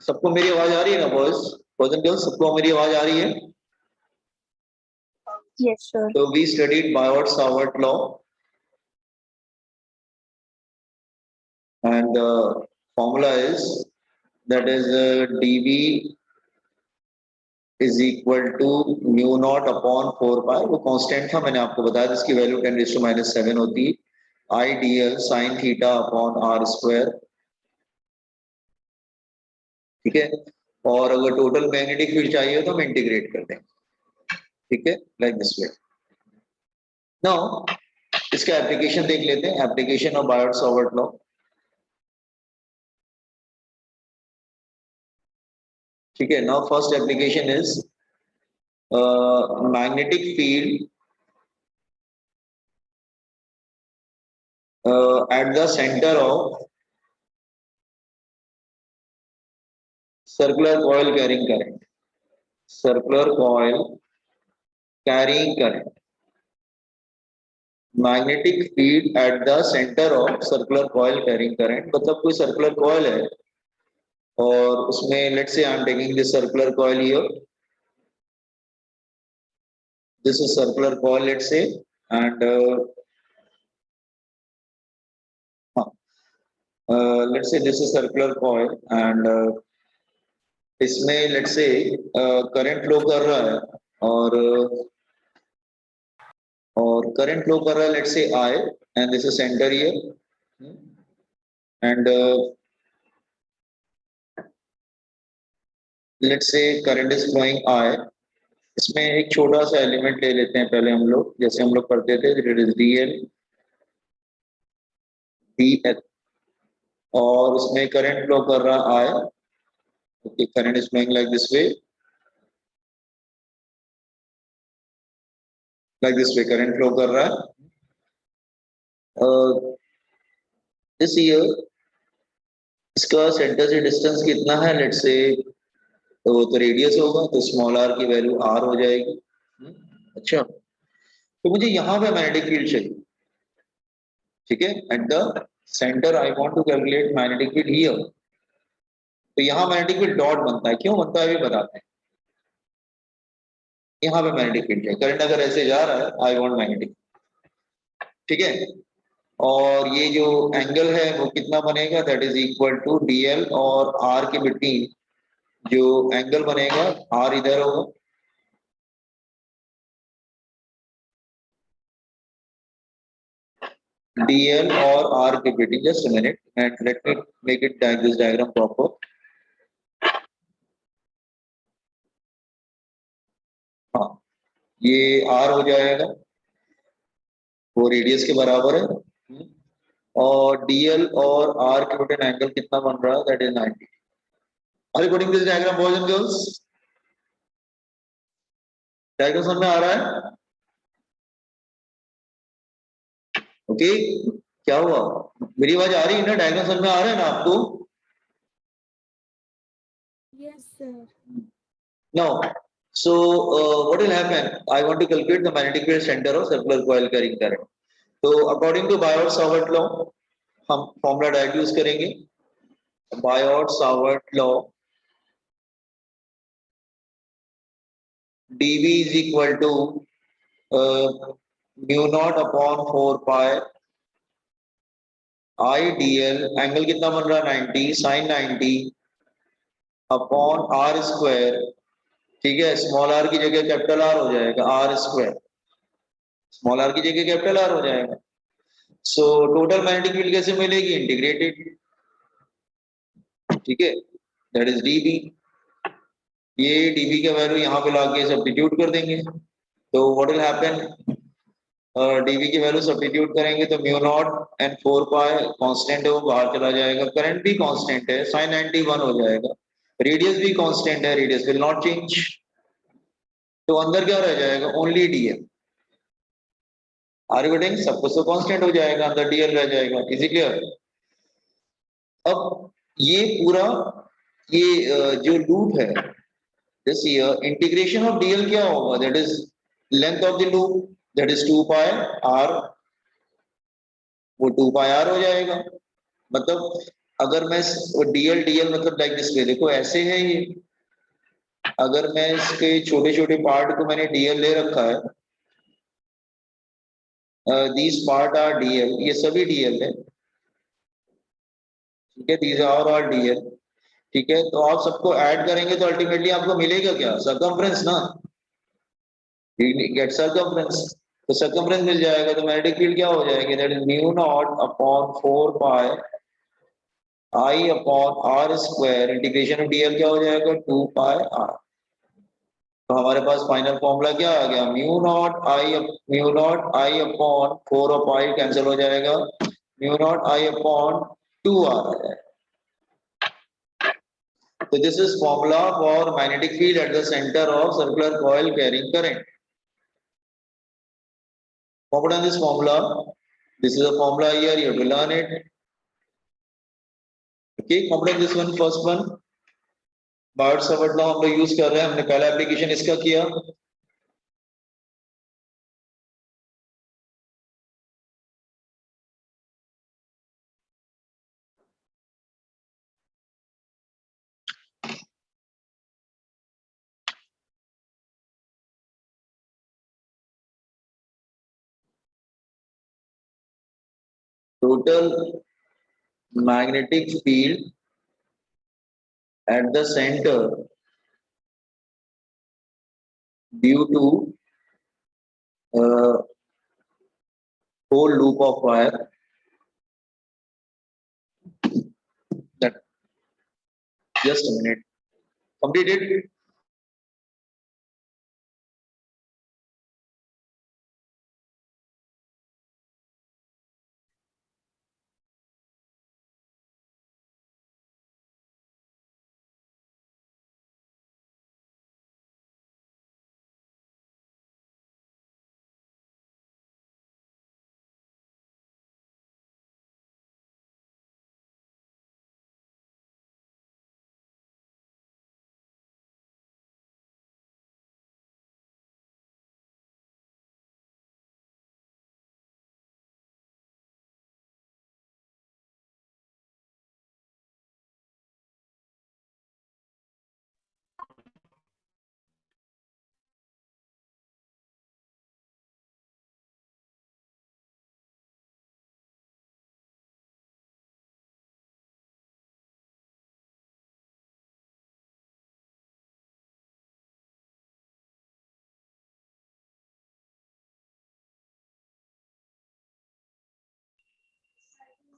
सबको मेरी आवाज आ रही है ना बॉयज बॉयज एंड गर्ल्स, सबको मेरी आवाज आ रही है? Yes, sir. So we studied Biot-Savart law, and the formula is that is dV is equal to mu naught upon 4 pi। वो कांस्टेंट था, मैंने आपको बताया था, इसकी वैल्यू 10⁻⁷ होती है। I dl sin theta upon r square, ठीक है। और अगर टोटल मैग्नेटिक फील्ड चाहिए तो हम इंटीग्रेट कर देंगे, ठीक है, लाइक दिस वे। नाउ इसका एप्लीकेशन देख लेते हैं, एप्लीकेशन ऑफ बायोट-सावर्ट लॉ। ठीक है, now first application is magnetic field at the center of circular coil carrying current, circular coil carrying current, magnetic field at the center of circular coil carrying current। मतलब कोई circular coil है और उसमें let's say I am taking this circular coil here, this is circular coil let's say, and let's say this is circular coil and इसमें let's say current flow कर रहा है और करंट फ्लो कर रहा है let's say I, and this is center here, and let's say current is flowing I। इसमें एक छोटा सा एलिमेंट ले लेते हैं पहले हम लोग, जैसे हम लोग करते थे, इट इज dl dl, और उसमें करंट फ्लो कर रहा I, okay, current is flowing like this way, current flow कर रहा है। दिस ईयर इसका सेंटर से डिस्टेंस कितना है लेट्स से, तो वो तो रेडियस होगा, तो स्मॉल r की वैल्यू r हो जाएगी। अच्छा, तो मुझे यहाँ पे मैग्नेटिक फील्ड चाहिए, ठीक है, at the centre I want to calculate magnetic field here. तो यहाँ मैग्नेटिक फील्ड डॉट बनता है, क्यों बनता है अभी बताते हैं। यहाँ पे मैग्नेटिक फील्ड है, करंट अगर ऐसे जा रहा है आई वांट मैग्नेटिक, ठीक है। और ये जो एंगल है वो कितना बनेगा, that is equal to dl और r के बिटवीन जो एंगल बनेगा, r इधर होगा, dl और r के between, just a minute and let me make it this diagram proper. हाँ, ये r हो जाएगा, वो रेडियस के बराबर है, और dl और r के बिटवीन एंगल कितना बन रहा है, that is 90। Are you putting this diagram, boys and girls? Diagram समझ में आ रहा है? ओके, क्या हुआ, मेरी आवाज आ रही है ना, डायग्राम समझ में आ रहा है ना आपको? Yes, sir. Now, so what will happen? I want to calculate the magnetic field center of circular coil carrying current. तो according to Biot-Savart law हम फॉर्मूला डायरेक्ट यूज करेंगे। Biot-Savart law, dV is equal to mu naught upon 4 pi I dl, angle कितना बन रहा है 90, sin 90 upon r square, ठीक है, small r की जगह कैपिटल R हो जाएगा, r स्क्वायर, स्मॉल r की जगह कैपिटल R हो जाएगा। सो टोटल मैग्नेटिक फील्ड कैसे मिलेगी, इंटीग्रेटेड, ठीक है, दैट इज dB। ये dB का वैल्यू यहाँ पे लाके सब्स्टिट्यूट कर देंगे, तो व्हाट विल हैपन, dB की वैल्यू सब्स्टिट्यूट करेंगे तो mu naught and 4 pi constant है वो बाहर चला जाएगा, करंट भी कांस्टेंट है, sin 90 1 हो जाएगा, रेडियस भी कांस्टेंट है, रेडियस विल नॉट चेंज, तो अंदर क्या रह जाएगा, only dl। Are you getting, सब कुछ तो कांस्टेंट हो जाएगा, अंदर dl रह जाएगा। Is it clear? अब ये पूरा ये जो लूप है, this year integration of dl क्या होगा, that is length of the loop, that is 2 pi r, वो 2 पाई r हो जाएगा। मतलब अगर मैं डीएल डीएल मतलब लाइक दिस वे, देखो ऐसे है ये, अगर मैं इसके छोटे छोटे पार्ट को मैंने डीएल ले रखा है, दीज पार्ट आर डीएल, ये सभी डीएल है, ठीक है, दीज आर ऑल डीएल, ठीक है। तो आप सबको ऐड करेंगे तो अल्टीमेटली आपको मिलेगा क्या, सरकमफ्रेंस ना, गेट सरकमफ्रेंस, तो सरकमफ्रेंस मिल जाएगा, तो मैग्नेटिक फील्ड क्या हो जाएगी, that is mu not upon 4 pi I upon R square, integration of DL क्या हो जाएगा, 2 पाई आर। तो हमारे पास फाइनल फॉर्मूला क्या आ गया, mu not I upon 4 of I cancel हो जाएगा, mu not I upon 2 R आ जाएगा। So this is formula for magnetic field at the center of circular coil carrying current. Confident this formula. This is a formula here. You have to learn it. Okay, confident this one, first one. Bird Savart law हम लोग use कर रहे हैं, हमने पहला application इसका किया। Total magnetic field at the center due to whole loop of wire, that just a minute, completed.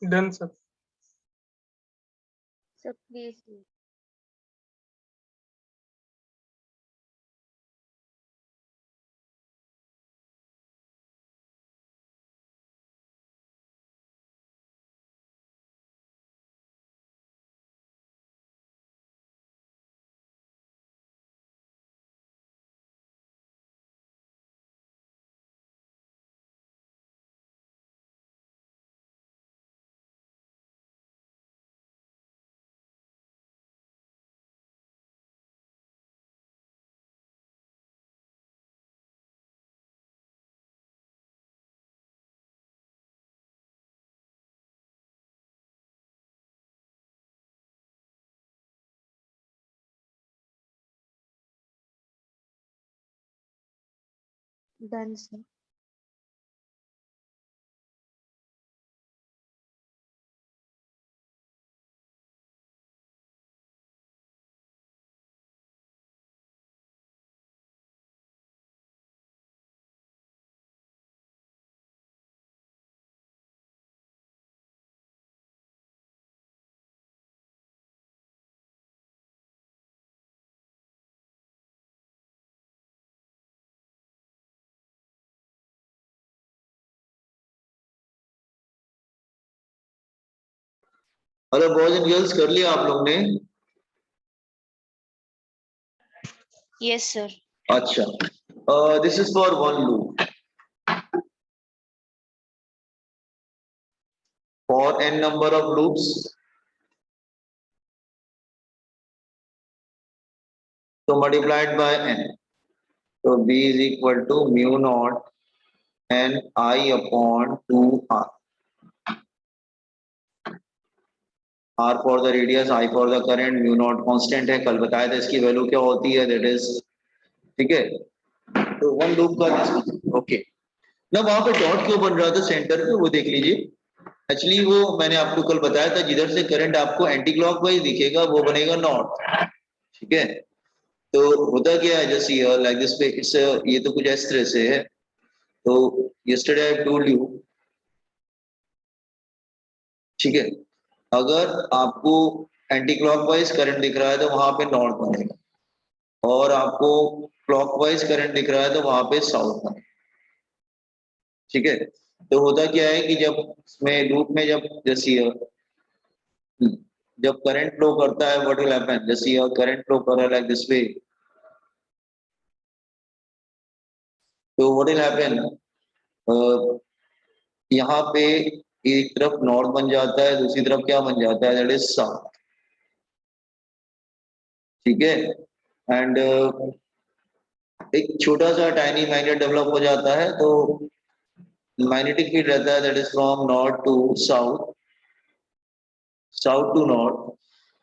Done, sir. Sir, please. Done, sir. Hello boys and girls, कर लिया आप लोग ने? Yes, sir. अच्छा, this is for one loop, for n number of loops, so multiplied by n, so b is equal to mu naught n I upon 2r. R for the radius, I for the current, mu naught constant है, कल बताया था इसकी value क्या होती है, that is, ठीक है। तो वन लूप का ओके। ना वहां पे डॉट क्यों बन रहा था सेंटर पे, वो देख लीजिए। एक्चुअली वो मैंने आपको कल बताया था, जिधर से करंट आपको एंटी क्लॉकवाइज दिखेगा वो बनेगा नॉर्थ, ठीक है। तो होता क्या है, जैसे लाइक दिस पे इट्स, ये तो कुछ इस तरह से है। तो यस्टरडे आई टोल्ड यू, ठीक है, अगर आपको एंटी क्लॉकवाइज करंट दिख रहा है तो वहां पे नॉर्थ बनेगा, और आपको क्लॉकवाइज करंट दिख रहा है तो वहां पे साउथ बनेगा, ठीक है। तो होता क्या है कि जब इसमें लूप में जब जैसे जब करंट फ्लो करता है, व्हाट विल हैपन, जैसे करंट फ्लो कर रहा है लाइक दिस वे, तो व्हाट विल हैपन, यहाँ पे एक तरफ नॉर्थ बन जाता है, दूसरी तरफ क्या बन जाता है, दैट इज साउथ, ठीक है। एंड एक छोटा सा टाइनी मैग्नेट डेवलप हो जाता है, तो मैग्नेटिक फील्ड रहता है that is from north to south, south to north,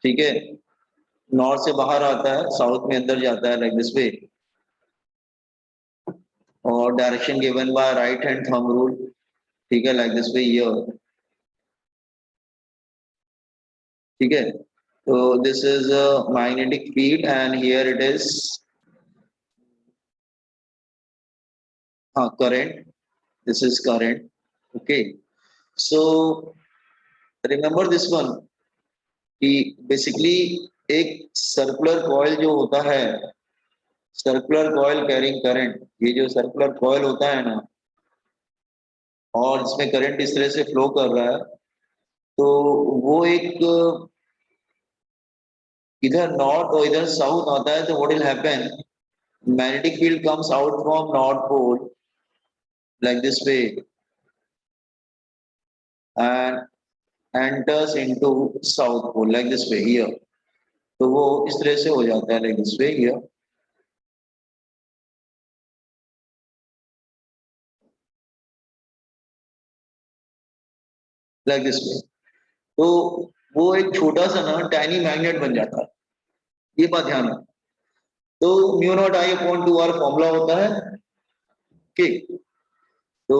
ठीक है। नॉर्थ से बाहर आता है, साउथ में अंदर जाता है लाइक दिस वे, और direction given by right hand thumb rule, ठीक है, लाइक दिस वे हियर, ठीक है। तो this is a magnetic field and here it is, हाँ, current, this is current, okay. So remember this one, कि basically एक circular coil जो होता है, सर्कुलर कॉइल कैरिंग करंट, ये जो सर्कुलर कॉइल होता है ना, और इसमें करंट इस तरह से फ्लो कर रहा है, तो वो एक इधर नॉर्थ और इधर साउथ आता है, तो what will happen, magnetic field comes out from north pole like this way and enters into south pole like this way here. तो वो इस तरह से हो जाता है like this way here, like this way. तो वो एक छोटा सा ना टाइनी मैग्नेट बन जाता है, ये बात ध्यान रखना। तो mu naught I upon 2r formula होता है, ठीक। तो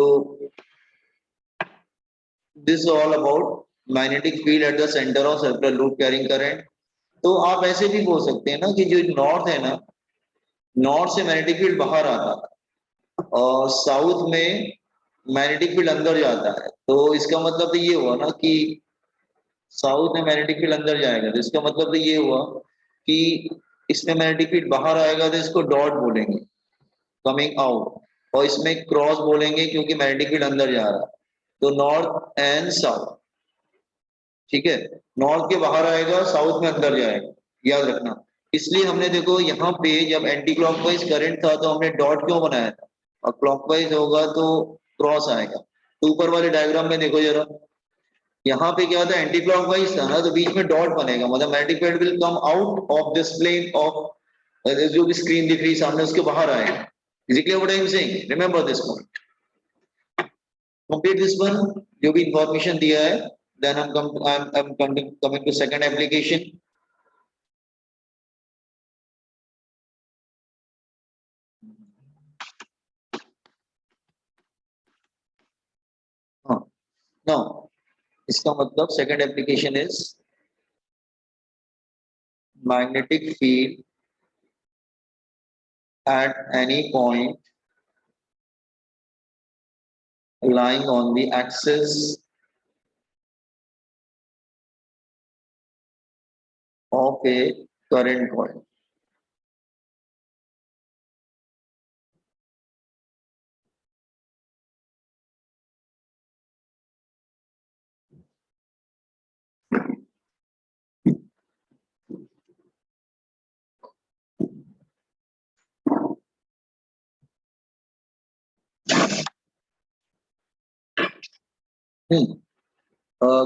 this all about magnetic field at the centre of circular loop carrying current. तो आप ऐसे भी बोल सकते हैं ना कि जो नॉर्थ है ना, नॉर्थ से मैग्नेटिक फील्ड बाहर आता है और साउथ में मैग्नेटिक फील्ड अंदर जाता है, तो इसका मतलब तो ये हुआ ना कि साउथ में मैग्नेटिक फील्ड अंदर जाएगा, तो इसका मतलब तो ये हुआ कि इसमें मैग्नेटिक फील्ड बाहर आएगा, तो इसको डॉट बोलेंगे, कमिंग आउट, और इसमें क्रॉस बोलेंगे क्योंकि मैग्नेटिक फील्ड अंदर जा रहा है। तो नॉर्थ एंड साउथ, ठीक है, नॉर्थ के बाहर आएगा, साउथ में अंदर जाएगा, याद रखना। इसलिए हमने देखो यहाँ पे जब एंटी क्लॉकवाइज करंट था तो हमने डॉट क्यों बनाया था, और क्लॉकवाइज होगा तो क्रॉस आएगा। तो ऊपर वाले डायग्राम में देखो जरा, यहाँ पे क्या था, एंटी क्लॉकवाइज था ना, तो बीच में डॉट बनेगा, मतलब magnetic field will come out of this plane of, जो भी स्क्रीन दिख रही है सामने उसके बाहर आएगा। Is it clear what I am saying, remember this point, complete this one, जो भी इंफॉर्मेशन दिया है। Then I'm coming to second application. हाँ, now इसका मतलब second application is magnetic field at any point lying on the axis of a current coil.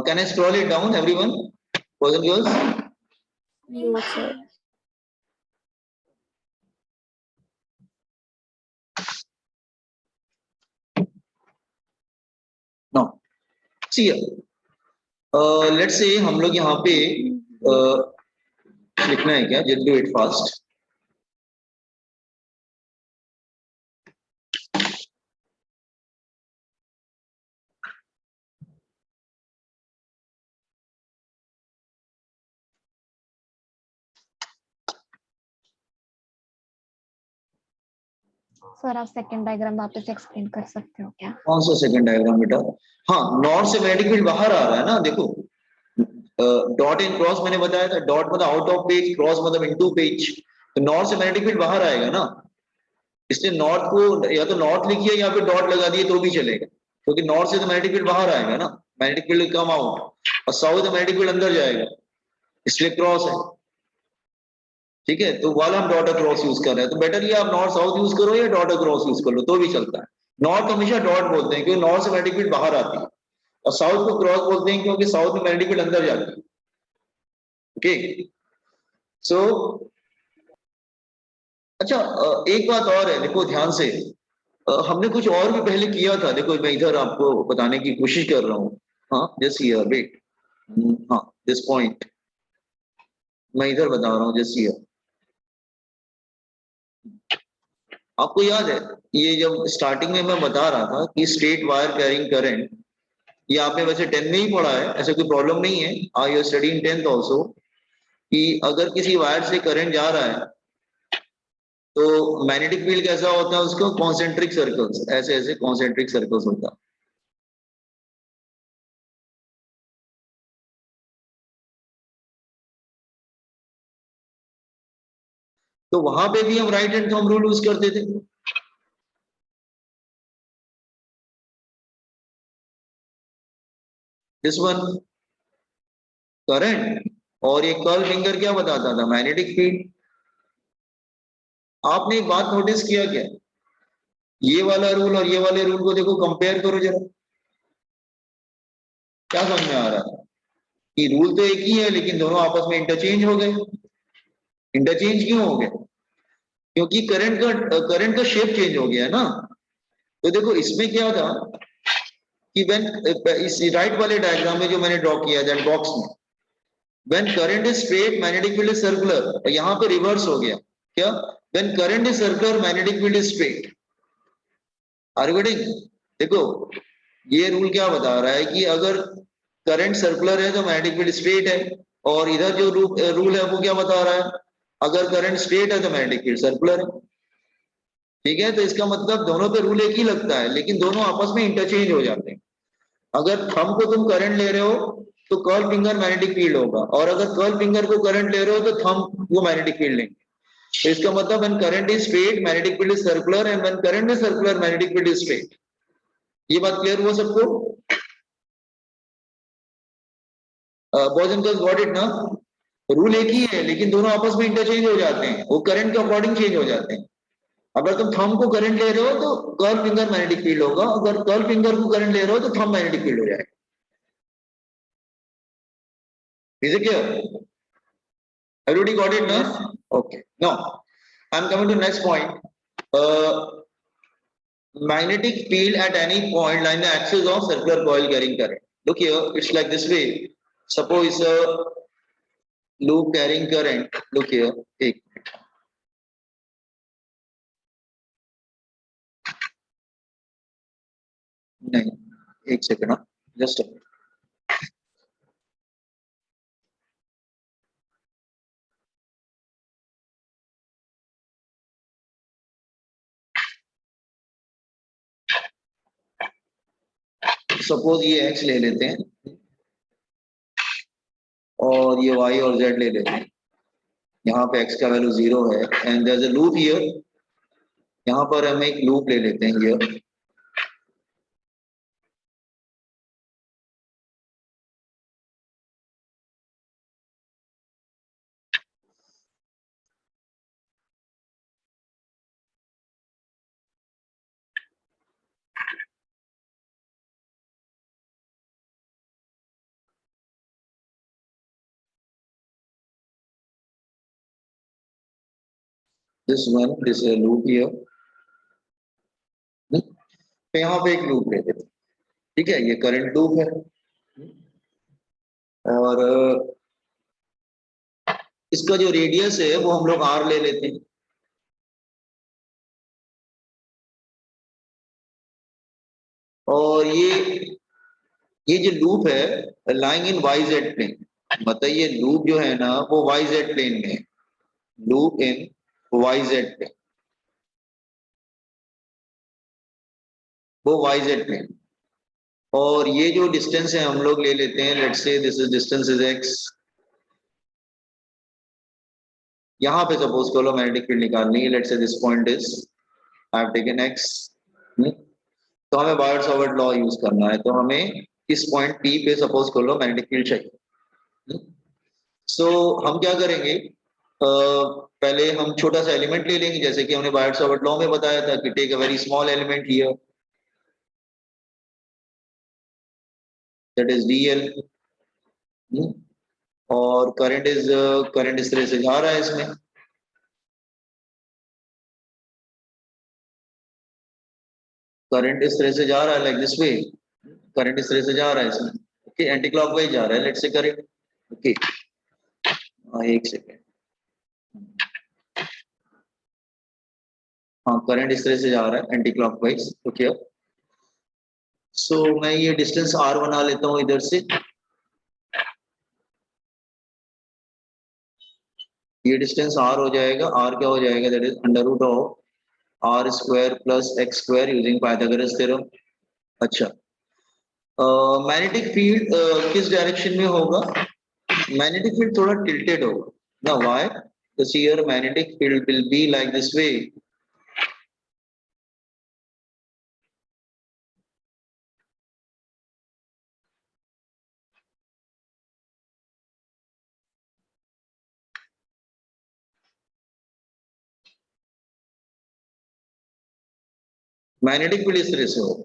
Can I scroll it down, everyone? Boys and girls? No, sir. No. See here. Let's say हम लोग यहाँ पे लिखना है क्या, just do it fast. Sir आप second diagram वापस explain कर सकते हो क्या? कौन सा सेकंड डायग्राम बेटा? हाँ, नॉर्थ से मैग्नेटिक फील्ड बाहर आ रहा है ना, देखो डॉट इन क्रॉस मैंने बताया था, डॉट मतलब आउट ऑफ पेज, क्रॉस मतलब इनटू पेज, तो नॉर्थ से मैग्नेटिक फील्ड बाहर आएगा ना, इसलिए नॉर्थ को या तो नॉर्थ लिखिए या फिर डॉट लगा दिए तो भी चलेगा, क्योंकि नॉर्थ से तो मैग्नेटिक फील्ड बाहर आएगा ना, मैग्नेटिक फील्ड कम आउट, और साउथ मैग्नेटिक फील्ड अंदर जाएगा, इसलिए क्रॉस है। ठीक है, तो वाला हम डॉट क्रॉस यूज कर रहे हैं, तो बेटर ये आप नॉर्थ साउथ यूज करो या डॉट क्रॉस यूज कर लो तो भी चलता है। नॉर्थ हमेशा डॉट बोलते हैं क्योंकि नॉर्थ से मैग्नेटिक फील्ड बाहर आती है, और साउथ को क्रॉस बोलते हैं क्योंकि साउथ में मैग्नेटिक फील्ड अंदर जाती है। ओके, सो अच्छा, एक बात और है, देखो ध्यान से, हमने कुछ और भी पहले किया था, देखो मैं इधर आपको बताने की कोशिश कर रहा हूँ। हाँ जस्ट हियर वेट, हाँ दिस पॉइंट मैं इधर बता रहा हूँ, जस्ट हियर। आपको याद है ये जब स्टार्टिंग में मैं बता रहा था कि स्ट्रेट वायर कैरिंग करंट, ये आपने वैसे 10 में ही पढ़ा है, ऐसा कोई प्रॉब्लम नहीं है, I you study in 10th also, कि अगर किसी वायर से करंट जा रहा है तो मैग्नेटिक फील्ड कैसा होता है, उसको कॉन्सेंट्रिक सर्कल्स, ऐसे ऐसे कॉन्सेंट्रिक सर्कल्स होता है। तो वहां पे भी हम right hand thumb rule use करते थे। दिस वन करंट, और ये कर्ल फिंगर क्या बताता था, मैग्नेटिक फील्ड। आपने एक बात नोटिस किया क्या, ये वाला रूल और ये वाले रूल को देखो, कंपेयर करो जरा, क्या समझ में आ रहा है कि रूल तो एक ही है लेकिन दोनों आपस में इंटरचेंज हो गए। इंटरचेंज क्यों हो गए? क्योंकि करंट का शेप चेंज हो गया है ना। तो देखो इसमें क्या था कि व्हेन, इस राइट वाले डायग्राम में जो मैंने ड्रॉ किया दैट बॉक्स में, when current is straight magnetic field is circular, और यहाँ पे रिवर्स हो गया क्या, when current is circular magnetic field is straight. Are you getting? देखो ये रूल क्या बता रहा है कि अगर करंट सर्कुलर है तो मैग्नेटिक फील्ड स्ट्रेट है, और इधर जो रूल है वो क्या बता रहा है, अगर करंट स्ट्रेट है तो मैग्नेटिक फील्ड सर्कुलर है। ठीक है, तो इसका मतलब दोनों पे रूल एक ही लगता है लेकिन दोनों आपस में इंटरचेंज हो जाते हैं। अगर थंब को तुम करंट ले रहे हो तो कर्ल फिंगर मैग्नेटिक फील्ड होगा, और अगर कर्ल फिंगर को करंट ले रहे हो तो थंब वो मैग्नेटिक फील्ड लेंगे। तो इसका मतलब when current is straight magnetic field is circular, and when current is circular magnetic field is straight. ये बात क्लियर हुआ सबको? Boys and girls got it ना? रूल एक ही है लेकिन दोनों आपस में इंटरचेंज हो जाते हैं, वो करंट के अकॉर्डिंग चेंज हो जाते हैं। अगर तुम थंब को करंट ले रहे हो तो कर्ल फिंगर मैग्नेटिक फील्ड होगा, अगर कर्ल फिंगर को करंट ले रहे हो तो थंब मैग्नेटिक फील्ड हो जाएगा। Is it clear? Everybody got it now? Okay. Now, I'm coming to next point. Magnetic field at any point line the axis of circular coil carrying current. Look here, it's like this way. Suppose a loop carrying current. Look here. एक नहीं, एक second ना, just suppose ये x ले लेते हैं और ये y और z ले लेते हैं। यहाँ पे x का वैल्यू 0 है and there is a loop here. यहाँ पर हम एक लूप ले लेते हैं here. This one, this loop here. तो यहाँ पे एक लूप ले लेते हैं। ठीक है, ये करंट लूप है। और इसका जो रेडियस है वो हम लोग r ले लेते हैं। और ये जो लूप है lying in Y Z plane, मतलब ये लूप जो है ना वो वाई जेड प्लेन में है, loop in Y Z plane, वो वाई जेड प्लेन। और ये जो डिस्टेंस है हम लोग ले लेते हैं, let's say this is distance is x। यहाँ पे सपोज करो मैग्नेटिक फील्ड निकालनी है, let's say this point is, I have taken x। तो हमें बायर-सावर्ट लॉ यूज करना है, तो हमें इस पॉइंट P पे सपोज कर लो मैग्नेटिक फील्ड चाहिए। सो हम क्या करेंगे, पहले हम छोटा सा एलिमेंट ले लेंगे, जैसे कि हमने बायर-सावर्ट लॉ में बताया था कि take a very small element here, that is dl। और करंट इस तरह से जा रहा है इसमें, करंट इस तरह से जा रहा है लाइक दिस वे, करंट इस तरह से जा रहा है इसमें, ओके, एंटी क्लॉकवाइज जा रहा है, लेट्स से करंट, ओके। एक सेकेंड, हाँ करंट इस तरह से जा रहा है एंटी क्लॉकवाइज, ओके। सो मैं ये डिस्टेंस r बना लेता हूँ इधर से, ये डिस्टेंस r हो जाएगा, r क्या हो जाएगा, that is under root of r square plus x square using Pythagoras theorem. अच्छा, मैग्नेटिक फील्ड किस डायरेक्शन में होगा, मैग्नेटिक फील्ड थोड़ा टिल्टेड होगा ना, why, because here magnetic field will be like this way। Magnetic field इस तरह से होगा,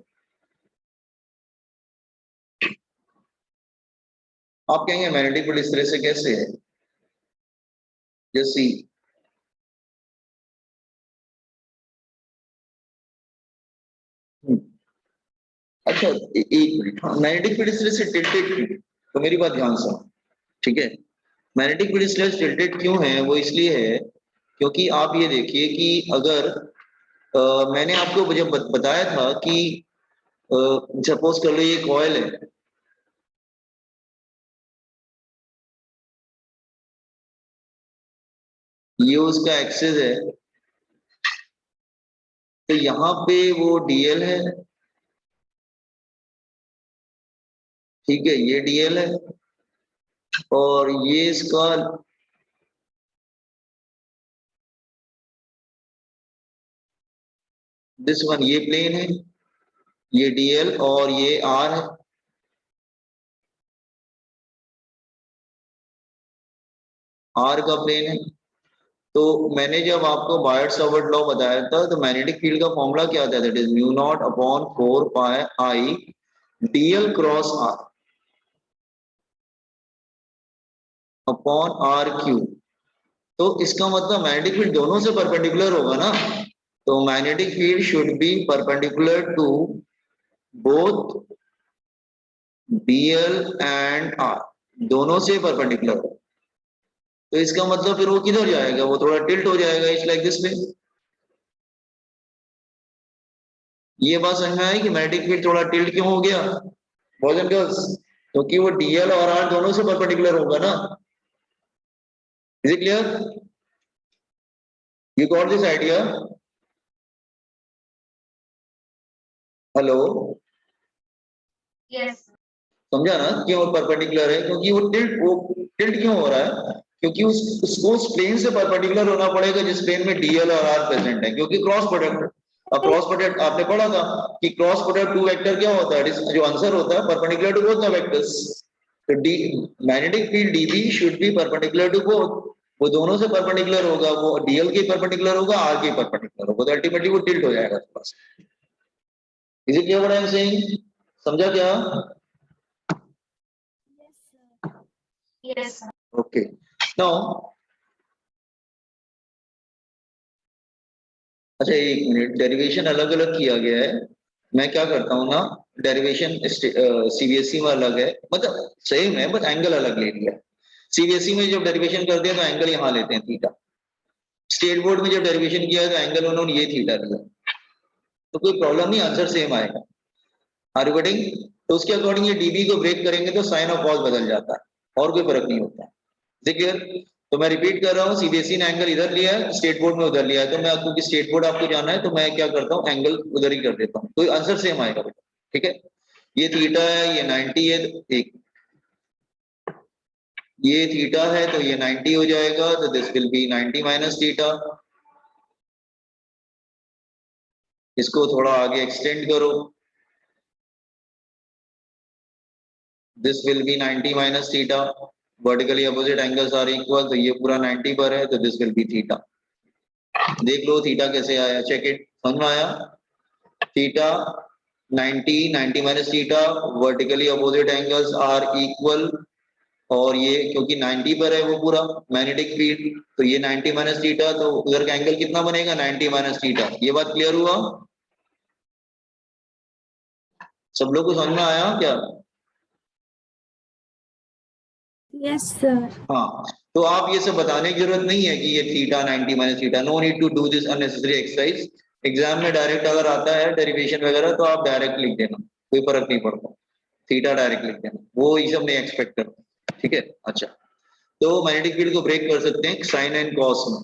आप कहेंगे मैग्नेटिक फील्ड इस तरह से कैसे है, जैसे अच्छा एक मिनट, हाँ मैग्नेटिक फील्ड इस तरह से टिल्टेड क्यों, तो मेरी बात ध्यान सुनो, ठीक है। मैग्नेटिक फील्ड इस तरह से टिल्टेड क्यों है, वो इसलिए है क्योंकि आप ये देखिए कि अगर मैंने आपको जब बताया था कि सपोज कर लो ये कॉइल है, ये उसका एक्सिस है, तो यहाँ पे वो डीएल है, ठीक है, ये डीएल है, और ये इसका दिस वन ये प्लेन है, ये डीएल और ये आर है, आर का प्लेन है। तो मैंने जब आपको बायर-सावर्ट लॉ बताया था, तो मैग्नेटिक फील्ड का फॉर्मूला क्या था, that is mu not upon 4 pi I DL cross R upon R cube. तो इसका मतलब मैग्नेटिक फील्ड दोनों से परपेंडिकुलर होगा ना, तो magnetic field should be perpendicular to both DL and R, दोनों से परपेंडिकुलर हो, तो इसका मतलब फिर वो किधर जाएगा, वो थोड़ा टिल्ट हो जाएगा, इट्स लाइक दिस वे। ये बात समझ में आई कि मैग्नेटिक फील्ड थोड़ा टिल्ट क्यों हो गया बॉयज एंड गर्ल्स, क्योंकि वो डीएल और आर दोनों से परपेंडिकुलर होगा ना। Is it clear, you got this idea, hello, Yes. समझा ना क्यों परपेंडिकुलर है, क्योंकि वो टिल्ट क्यों हो रहा है, क्योंकि उसको उस प्लेन से परपेंडिकुलर होना पड़ेगा जिस प्लेन में डीएल और आर प्रेजेंट है, क्योंकि क्रॉस प्रोडक्ट, अब क्रॉस प्रोडक्ट आपने पढ़ा था कि क्रॉस प्रोडक्ट टू वेक्टर क्या होता है, जो आंसर होता है perpendicular to both the vectors. तो D magnetic field D B should be perpendicular to both, वो दोनों से परपेंडिकुलर होगा, वो डीएल के परपेंडिकुलर होगा, आर के परपेंडिकुलर होगा, तो अल्टीमेटली वो टिल्ट हो जाएगा थोड़ा सा। Is it clear what I am saying, समझा क्या, Yes. ओके। नाउ अच्छा एक मिनट, डेरिवेशन अलग अलग किया गया है, मैं क्या करता हूँ ना, डेरिवेशन सीबीएसई में अलग है, मतलब सेम है बट एंगल अलग ले लिया। सीबीएसई में जब डेरिवेशन करते हैं तो एंगल यहाँ लेते हैं थीटा, स्टेट बोर्ड में जब डेरिवेशन किया है तो एंगल उन्होंने ये थीटा लिया, तो कोई प्रॉब्लम नहीं, आंसर सेम आएगा। Are you getting? तो उसके अकॉर्डिंग ये डीबी को ब्रेक करेंगे तो साइन और कॉस बदल जाता है और कोई फर्क नहीं होता है। क्लियर? तो मैं रिपीट कर रहा हूँ, सीबीएसई ने एंगल इधर लिया है, स्टेट बोर्ड में उधर लिया है, तो मैं क्योंकि स्टेट बोर्ड आपको जाना है तो मैं क्या करता हूँ, एंगल उधर ही कर देता हूँ, तो आंसर सेम आएगा बेटा। ठीक है, ये थीटा है, ये 90 है, एक ये थीटा है तो ये 90 हो जाएगा, तो this will be 90 minus theta. इसको थोड़ा आगे एक्सटेंड करो, this will be 90 minus theta, vertically opposite angles are equal, तो ये पूरा 90 पर है तो दिस विल बी थीटा। देख लो थीटा कैसे आया, चेक इट, समझ में आया? Theta 90 minus theta, vertically opposite angles are equal, और ये क्योंकि 90 पर है वो पूरा मैग्नेटिक फील्ड, तो ये 90 माइनस थीटा, तो उधर का एंगल कितना बनेगा, 90 माइनस थीटा। ये बात क्लियर हुआ? सब लोग को समझ में आया क्या? Yes sir. हाँ, तो आप ये सब बताने की जरूरत नहीं है कि ये theta 90 minus theta, no need to do this unnecessary exercise. Exam में डायरेक्ट अगर आता है डेरिवेशन वगैरह तो आप डायरेक्ट लिख देना, कोई फर्क नहीं पड़ता, थीटा डायरेक्ट लिख देना, वो ये सब नहीं एक्सपेक्ट करना। ठीक है, अच्छा, तो मैग्नेटिक फील्ड को ब्रेक कर सकते हैं साइन एंड कॉस में।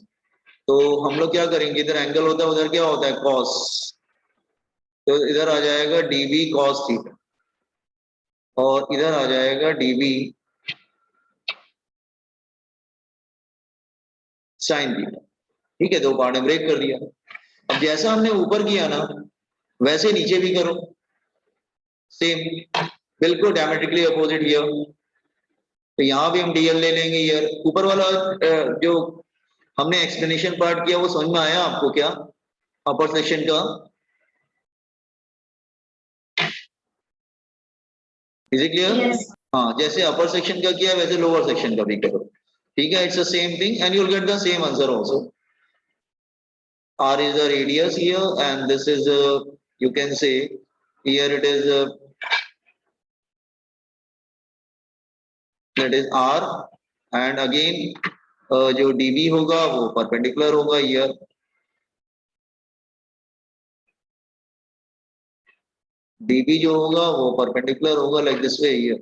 तो हम लोग क्या करेंगे, इधर एंगल होता है, उधर क्या होता है, कॉस, तो इधर आ जाएगा डीबी कॉस थीटा, और इधर आ जाएगा डीबी साइन थीटा। ठीक है, दो पार्ट में ब्रेक कर दिया। अब जैसा हमने ऊपर किया ना वैसे नीचे भी करो, सेम, बिल्कुल डायमेट्रिकली अपोजिट हियर। तो यहाँ भी हम डीएल ले लेंगे यार। ऊपर वाला जो हमने एक्सप्लेनेशन पार्ट किया वो समझ में आया आपको क्या, अपर सेक्शन का? Is it clear? हाँ, जैसे अपर सेक्शन का किया वैसे लोअर सेक्शन का भी करो। ठीक है, it's the same thing and you will get the same answer also. R is the radius here and this is you can say here it is that is R and again जो dB होगा वो perpendicular होगा here, dB जो होगा वो perpendicular होगा like this way here।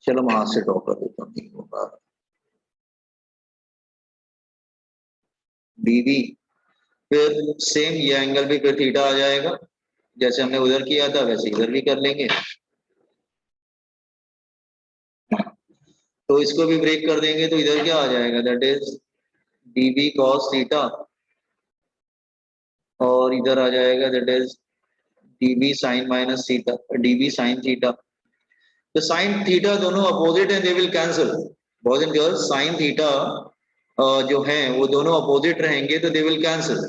चलो मैं हाथ से ड्रॉ कर देता हूँ, नहीं होगा dB, फिर सेम ये एंगल भी फिर थीटा आ जाएगा, जैसे हमने उधर किया था वैसे इधर भी कर लेंगे। तो इसको भी ब्रेक कर देंगे तो इधर क्या आ जाएगा, that is dB cos theta, और इधर आ जाएगा that is dB sin minus theta, dB sin theta. तो sin थीटा दोनों अपोजिट हैं, they will cancel, boys and girls, sin theta जो है वो दोनों अपोजिट रहेंगे तो दे विल कैंसिल।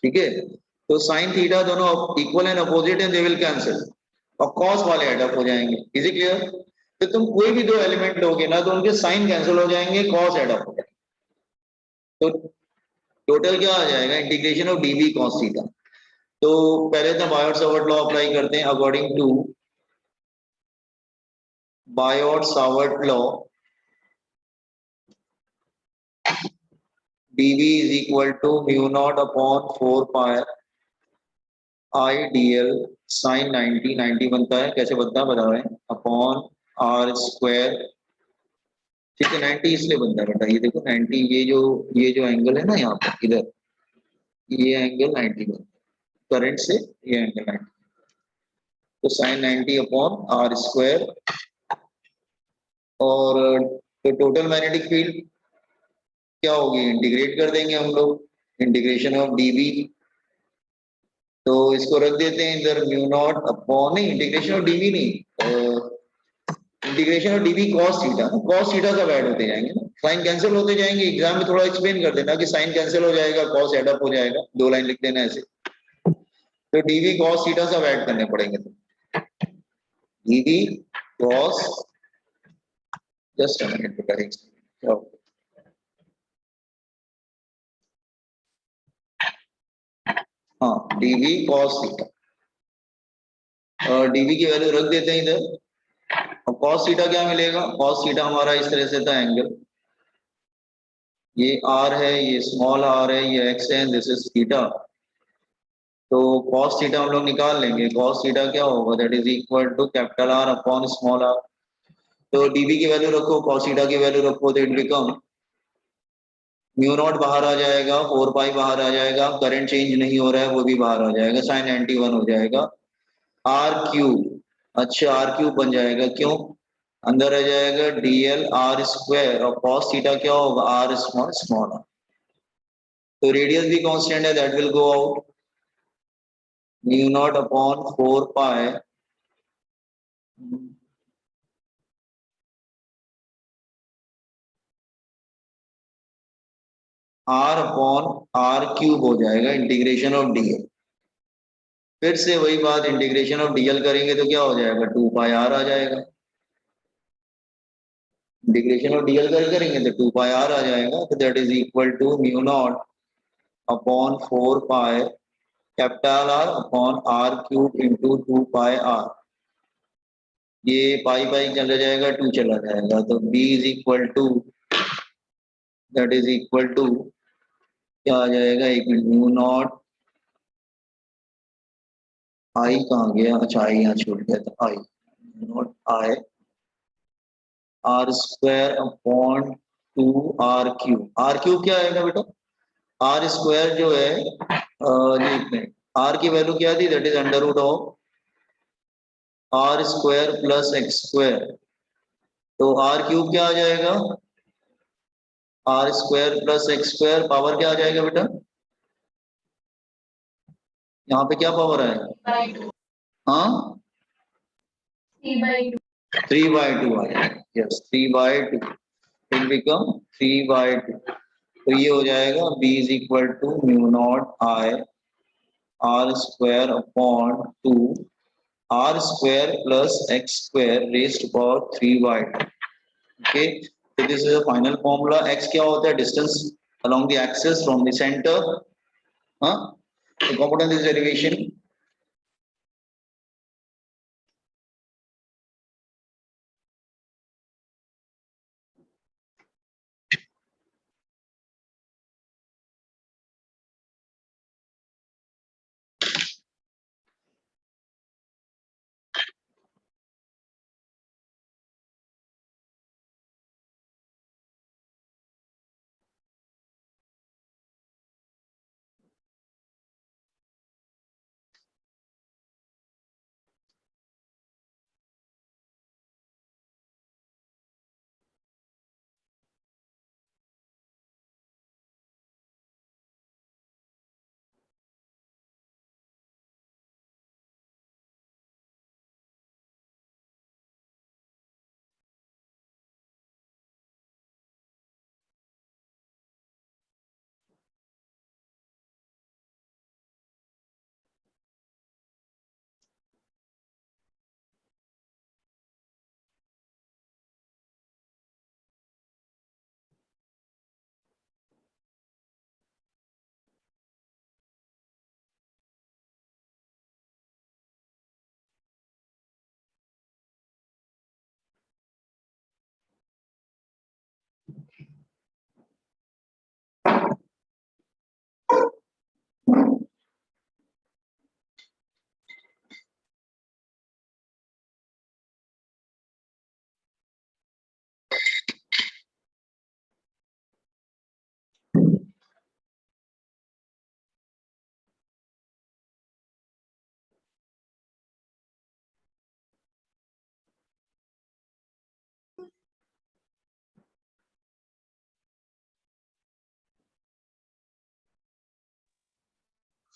ठीक है, तो sin थीटा दोनों इक्वल एंड अपोजिट हैं, दे विल कैंसिल, और cos वाले ऐड अप हो जाएंगे। Is it clear? तो तुम कोई भी दो एलिमेंट लोगे ना तो उनके साइन कैंसिल हो जाएंगे, cos ऐड अप हो जाएंगे, तो टोटल क्या आ जाएगा, integration of dB cos theta. तो पहले तो बायोट-सावर्ट लॉ अप्लाई करते हैं। According to Biot Savart law dB is equal to mu naught upon 4 pi I dl sin 90 बनता है, कैसे बनता है बता रहे हैं, अपॉन r स्क्वायर। ठीक है, 90 इसलिए बनता है बेटा, ये देखो 90, ये जो एंगल है ना यहाँ पर, इधर ये एंगल 90 बनता है करंट से, ये एंगल 90, तो sin 90 अपॉन r स्क्वायर। और तो टोटल मैग्नेटिक फील्ड क्या होगी, इंटीग्रेट कर देंगे हम लोग, इंटीग्रेशन ऑफ dB, तो इसको रख देते हैं इधर म्यू नॉट अपॉन, नहीं इंटीग्रेशन ऑफ dB नहीं, integration of dB cos theta, cos theta सब ऐड होते जाएंगे ना, साइन कैंसिल होते जाएंगे। एग्जाम में थोड़ा एक्सप्लेन कर देना कि साइन कैंसिल हो जाएगा, cos ऐड अप हो जाएगा, 2 लाइन लिख देना ऐसे, तो dB cos थीटा सब ऐड करने पड़ेंगे। dv cos, just a minute बेटा, एक second. क्या हो गया? हाँ, dv cos थीटा, और dv की वैल्यू रख देते हैं इधर. अब cos थीटा क्या मिलेगा? cos थीटा हमारा इस तरह से था एंगल, ये r है, ये स्मॉल r है, ये x है, दिस इज थीटा. तो cos थीटा हम लोग निकाल लेंगे. cos थीटा क्या होगा? That is equal to capital R upon small r. तो dv की वैल्यू रखो, cos थीटा की वैल्यू रखो, तो इट बिकम म्यू नॉट बाहर आ जाएगा, 4 पाई बाहर आ जाएगा, करंट चेंज नहीं हो रहा है वो भी बाहर आ जाएगा, साइन 91 हो जाएगा, आर क्यूब. अच्छा, आर क्यूब बन जाएगा, क्यों? अंदर आ जाएगा dl r स्क्वायर, और cos थीटा क्या होगा? r small small r. तो रेडियस भी कांस्टेंट है, that will go out, mu not upon 4 pi r upon r cube हो जाएगा, इंटीग्रेशन ऑफ dl. फिर से वही बात, इंटीग्रेशन ऑफ dl करेंगे तो क्या हो जाएगा? 2 पाई r आ जाएगा. इंटीग्रेशन ऑफ dl करेंगे तो 2 पाई r आ जाएगा, तो that is equal to mu not upon 4 pi capital R upon r cube into 2 pi r. ये पाई पाई चला जाएगा, 2 चला जाएगा, तो b is equal to, that is equal to क्या आ जाएगा? एक मिनट, म्यू नॉट, आई कहाँ गया? अच्छा, आई यहाँ छूट गया था, I nought I R square upon 2 R cube. R cube क्या आएगा बेटा? आर स्क्वायर जो है, जी एक मिनट, आर की वैल्यू क्या थी? That is under root of R square plus X square. तो आर क्यूब क्या आ जाएगा? R square plus X square, power क्या आ जाएगा बेटा? यहाँ पे क्या पावर आएगा? हाँ, 3/2 आ जाएगा. Yes, 3/2, it become 3/2. तो ये हो जाएगा b is equal to mu not I R square upon 2 R square plus X square raised to power 3/2. Okay, so this is a final formula. X क्या होता है? Distance along the axis from the center. हाँ, तो compute this derivation.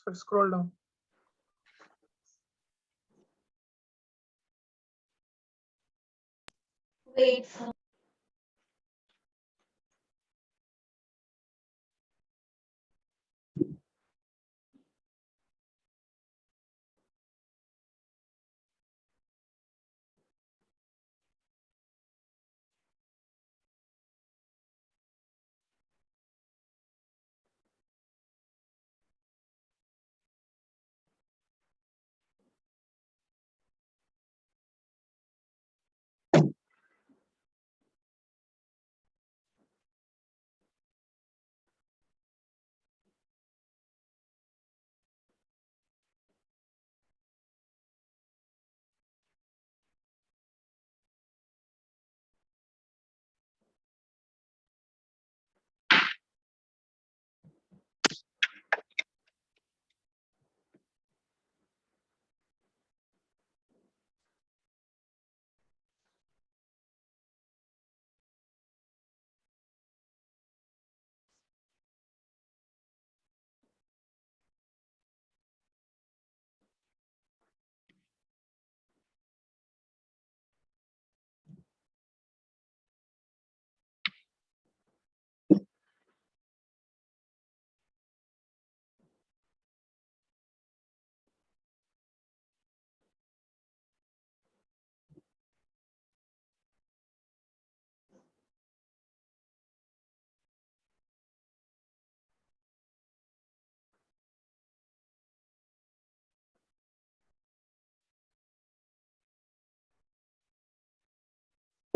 Sir, scroll down. Wait, sir.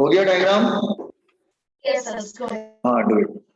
हो गया diagram? Yes, sir. It's good. हाँ, do it.